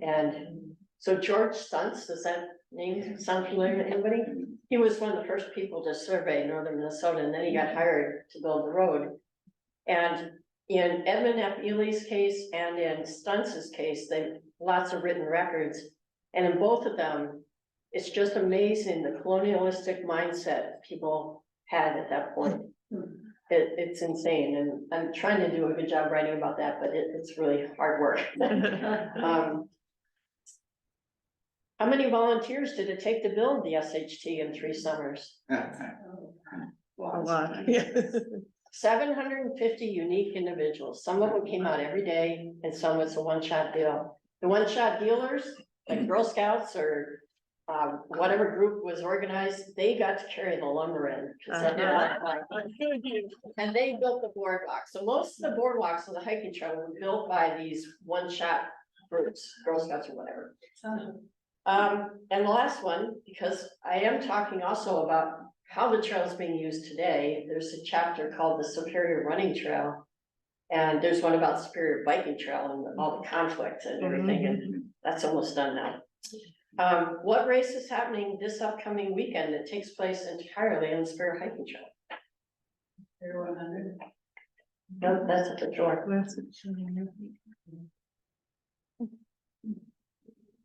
And so George Stuntz, does that name sound familiar to anybody? He was one of the first people to survey northern Minnesota, and then he got hired to build the road. And in Edmund F. Ely's case and in Stuntz's case, they lots of written records. And in both of them, it's just amazing the colonialistic mindset people had at that point. It's insane, and I'm trying to do a good job writing about that, but it's really hard work. How many volunteers did it take to build the SHT in 3 summers? A lot. Yeah. 750 unique individuals. Some of them came out every day, and some it's a one-shot deal. The one-shot dealers, like Girl Scouts or whatever group was organized, they got to carry the lumber in. 'Cause that didn't like- And they built the boardwalk. So most of the boardwalks on the hiking trail were built by these one-shot groups, Girl Scouts or whatever. And the last one, because I am talking also about how the trail is being used today, there's a chapter called the Superior Running Trail. And there's one about Superior Biking Trail and all the conflict and everything, and that's almost done now. What race is happening this upcoming weekend that takes place entirely on the Superior Hiking Trail? No, that's at the door.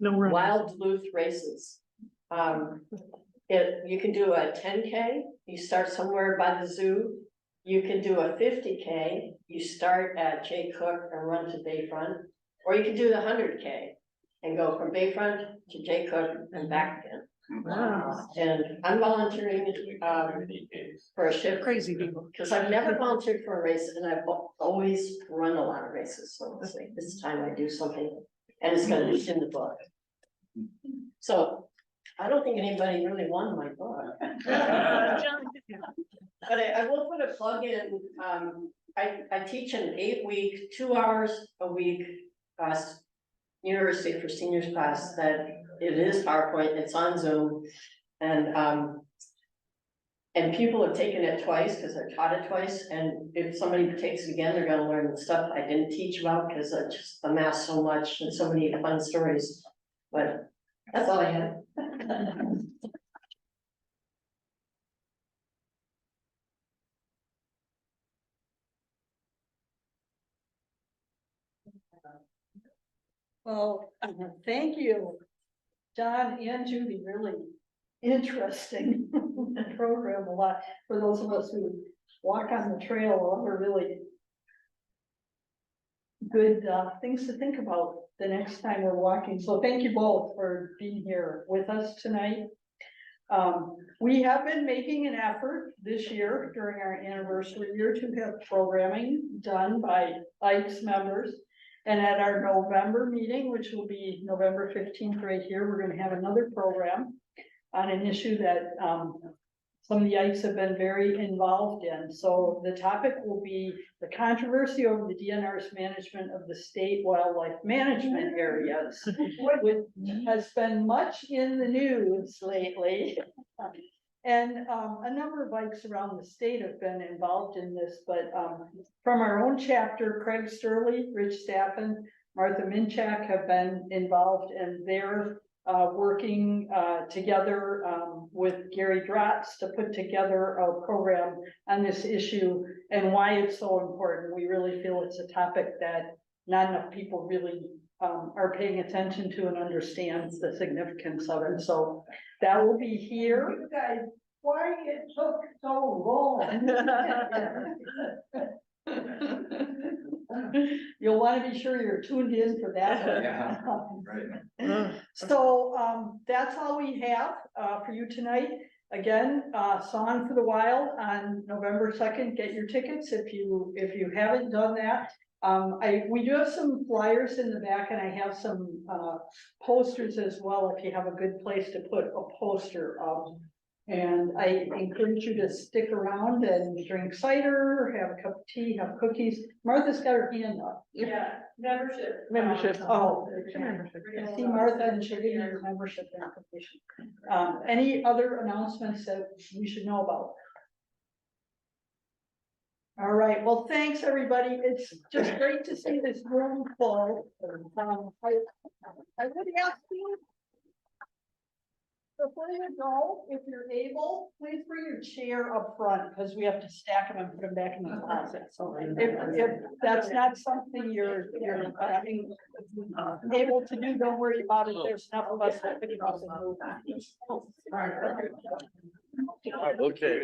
No, we're. Wild Duluth races. You can do a 10K, you start somewhere by the zoo. You can do a 50K, you start at Jay Cook and run to Bayfront. Or you can do the 100K and go from Bayfront to Jay Cook and back again. Wow. And I'm volunteering for a shift. Crazy people. Because I've never volunteered for a race and I've always run a lot of races, so it's like this time I do something and it's gonna be in the book. So I don't think anybody really won my book. But I will put a plug in, I teach an 8-week, 2 hours a week, University for Seniors class that it is PowerPoint, it's on Zoom. And people have taken it twice because I taught it twice, and if somebody takes it again, they're gonna learn the stuff I didn't teach about because I just amassed so much and so many fun stories. But that's all I had. Well, thank you, John and Judy, really interesting program, a lot for those of us who walk on the trail, a lot of really good things to think about the next time we're walking. So thank you both for being here with us tonight. We have been making an effort this year during our anniversary year to have programming done by IKE's members. And at our November meeting, which will be November 15th right here, we're going to have another program on an issue that some of the IKEs have been very involved in. So the topic will be the controversy over the DNR's management of the state wildlife management areas, which has been much in the news lately. And a number of IKEs around the state have been involved in this, but from our own chapter, Craig Sturley, Rich Staffen, Martha Minchak have been involved, and they're working together with Gary Dratz to put together a program on this issue and why it's so important. We really feel it's a topic that not enough people really are paying attention to and understands the significance of it. So that will be here. You guys, why it took so long? You'll want to be sure you're tuned in for that one. Yeah, right. So that's all we have for you tonight. Again, Song for the Wild on November 2nd. Get your tickets if you haven't done that. We do have some flyers in the back, and I have some posters as well if you have a good place to put a poster up. And I encourage you to stick around and drink cider, have a cup of tea, have cookies. Martha's got her hand up. Yeah, membership. Oh, I see Martha, and she'll give you your membership application. Any other announcements that we should know about? All right, well, thanks, everybody. It's just great to see this room full. I would ask you, before you go, if you're able, please bring your chair up front, because we have to stack them and put them back in the closet. So if that's not something you're able to do, don't worry about it. There's enough of us that can also move. Okay.